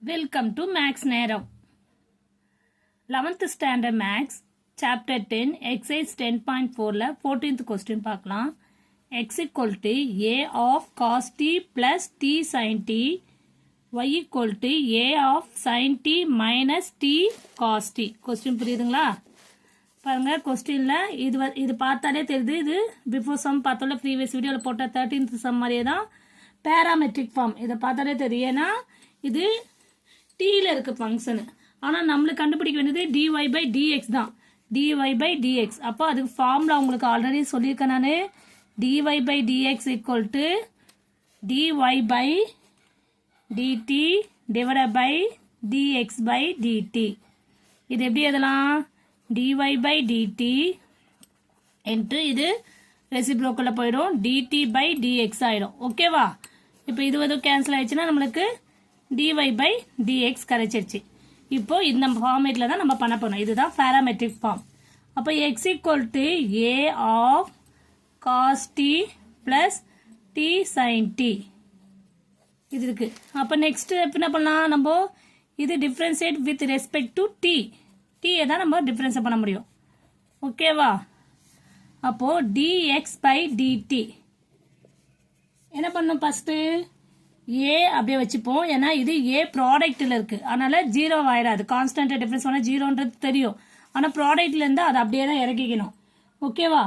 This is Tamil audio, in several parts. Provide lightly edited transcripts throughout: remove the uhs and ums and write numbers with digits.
Welcome to Max Nero. 11th Standard Max, Chapter 10, Exercise 10.4 14th question பார்க்கலாம். X equal to A of cos t plus t sin t, Y equal to A of sin t minus t cos t. Question புரியுதுங்களா? பாருங்க கொஸ்டின்ல இது பார்த்தாலே தெரியுது. இது பிஃபோர் சம் பார்த்தோம்ல, ப்ரீவியஸ் வீடியோவில் போட்ட 13th சம் மாதிரியே தான் பேராமெட்ரிக் ஃபார்ம். இதை பார்த்தாலே தெரியும், ஏன்னா இது டீல இருக்கு ஃபங்க்ஷனு. ஆனால் நம்மளுக்கு கண்டுபிடிக்க வேண்டியது dy பை dx தான். dy by dx. அப்போ அதுக்கு ஃபார்முலா உங்களுக்கு ஆல்ரெடி சொல்லியிருக்கேன் நான். dy by dx equal to dy by dt divide by dx by dt. இது எப்படி எழுதலாம்? dy பை dt என்று இது ரெசிப்ரோக்கல்ல போயிடும், dt பை dx ஆயிடும். ஓகேவா? இப்போ இது கேன்சல் ஆயிடுச்சுன்னா நம்மளுக்கு dy பை dx கிடைச்சிருச்சு. இப்போ இந்த ஃபார்மேட்ல தான் நம்ம பண்ண போறோம். இதுதான் பேராமெட்ரிக் ஃபார்ம். அப்போ x equal to a of cos t plus t sin t இது இருக்கு. அப்போ நெக்ஸ்ட் என்ன பண்ணலாம்? நம்ம இது differentiate with respect to t. t தான் நம்ம டிஃபரன்ஸ் பண்ண முடியும். ஓகேவா? அப்போ dx பை dt என்ன பண்ணும்? ஃபர்ஸ்ட் a அப்படியே வச்சுப்போம், ஏன்னா இது a ப்ராடக்ட்ல இருக்கு, அதனால ஜீரோ ஆயிடாது. கான்ஸ்டன்ட் டிஃபரன்ஸ் பண்ணா ஜீரோன்றது தெரியும், ஆனா ப்ராடக்ட்ல இருந்து அதை அப்படியே தான் இறக்கிக்கணும். ஓகேவா?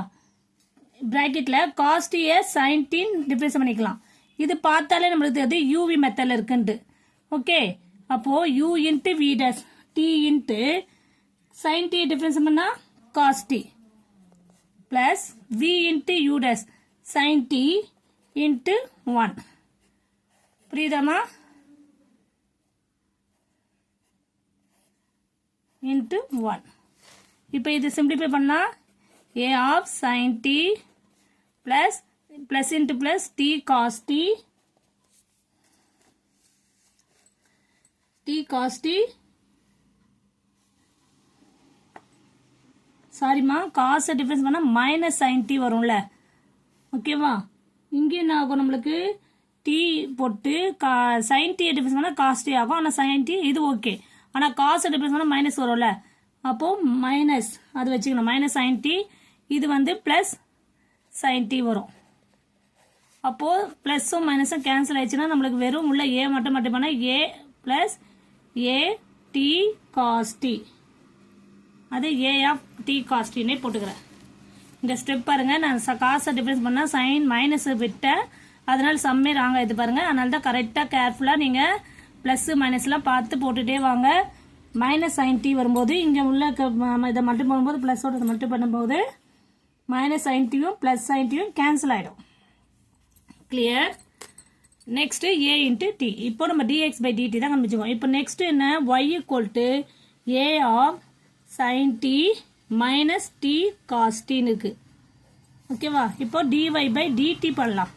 பிராக்கெட்ல cos t sin t difference பண்ணிக்கலாம். இது பார்த்தாலே நம்மளுக்கு தெரியுது uv மெத்தட்ல இருக்குன்ட்டு. ஓகே, அப்போ u into v dash t into sin t difference பண்ணா cos t plus v into u dash sin t into 1. புரியுதாமா? இன்ட்டு 1. இப்போ இது சிம்பிளிஃபை பண்ணா a of sin t plus plus into plus t cos t சாரிம்மா, காஸ் டிஃபரன்ஸ் பண்ணா மைனஸ் sin t வரும்ல. ஓகேவா? இங்கே என்ன ஆகும்? நம்மளுக்கு t போட்டு sin t டிஃபரன்ஸ் பண்ணா cos t ஆகும். ஆனால் sin t இது ஓகே, ஆனால் காஸ் டிஃபரன்ஸ் பண்ணா மைனஸ் வரும்ல. அப்போ மைனஸ் அது வச்சுக்கணும், மைனஸ் sin t. இது பிளஸ் sin t வரும். அப்போ பிளஸும் மைனஸும் கேன்சல் ஆயிடுச்சுன்னா நம்மளுக்கு வெறும் உள்ள a மட்டும் பண்ணா a plus a t cos t. அது a of t cos t னே போட்டுக்கிறேன். இந்த ஸ்டெப் பாருங்க, நான் காசை டிஃபரன்ஸ் பண்ணா சைன் மைனஸ் விட்டேன், அதனால சம்மே ராங்க இது பாருங்க. அதனால தான் கரெக்டாக கேர்ஃபுல்லாக நீங்கள் ப்ளஸ் மைனஸ்லாம் பார்த்து போட்டுகிட்டே வாங்க. மைனஸ் sin t வரும்போது இங்கே உள்ள இதை மட்டும் பண்ணும்போது ப்ளஸோட இதை மட்டும் பண்ணும்போது மைனஸ் sin tயும் ப்ளஸ் sin tயும் கேன்சல் ஆகிடும். Clear? Next a into D. இப்போ நம்ம dx பை dt தான் கண்டுபிடிச்சிக்கோம். இப்போ நெக்ஸ்ட் என்ன? y equal to a of sin t minus t cos t இருக்கு. ஓகேவா? இப்போ dy பை dt பண்ணலாம்.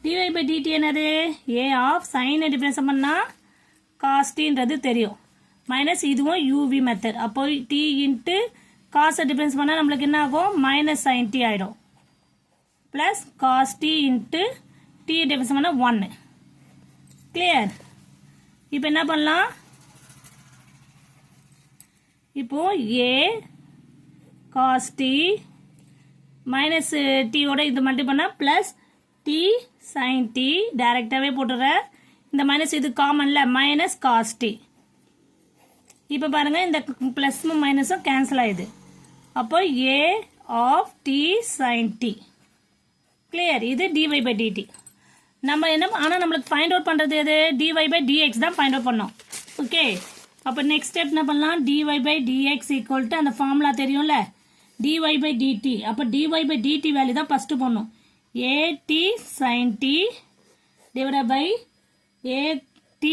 dy by dt என்னது? a ஆஃப் sin டிஃபரன்ஸ் பண்ணா cos tன்றது தெரியும், மைனஸ் இதுவும் uv மெத்தட். அப்போ t இன்ட்டு cos டிஃபரன்ஸ் பண்ணா நம்மளுக்கு என்ன ஆகும்? மைனஸ் sin t ஆயிடும், plus cos t into t difference பண்ணா 1. கிளியர்? இப்போ என்ன பண்ணலாம்? இப்போ a cos t மைனஸ் டீயோட இது மட்டும் பண்ணா பிளஸ் t sin t டைரக்டாவே போட்டுறேன். இந்த மைனஸ் இது காமன்ல, மைனஸ் cos t. இப்போ பாருங்க, இந்த பிளஸும் மைனஸும் கேன்சல் ஆயிடுது. அப்போ a of t sin t. Clear? இது dy பை dt. நம்ம என்ன, ஆனால் நம்மளுக்கு ஃபைண்ட் அவுட் பண்ணுறது எது? dy பை dx தான் ஃபைண்ட் அவுட் பண்ணோம். ஓகே, அப்போ நெக்ஸ்ட் ஸ்டெப் என்ன பண்ணலாம்? dy by dx equal to அந்த ஃபார்முலா தெரியும்ல, dy பை dt. அப்போ dy பை dt வேல்யூ தான் ஃபர்ஸ்ட் பண்ணணும். at sin t divided by at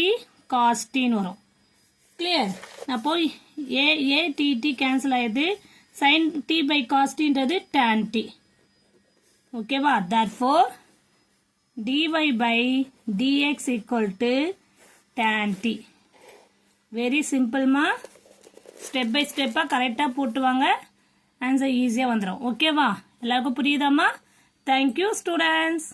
cos t ன்னு வரும். கிளியர்? அப்போ at கேன்சல் ஆயிடுது, sin t by cos tன்றது tan t. ஓகேவா? therefore dy by dx equal to tan t. Very சிம்பிள்மா, ஸ்டெப் பை ஸ்டெப்பாக கரெக்டாக போட்டுவாங்க, ஆன்சர் ஈஸியாக வந்துடும். ஓகேவா? எல்லாருக்கும் புரியுதாம்மா? Thank you, students.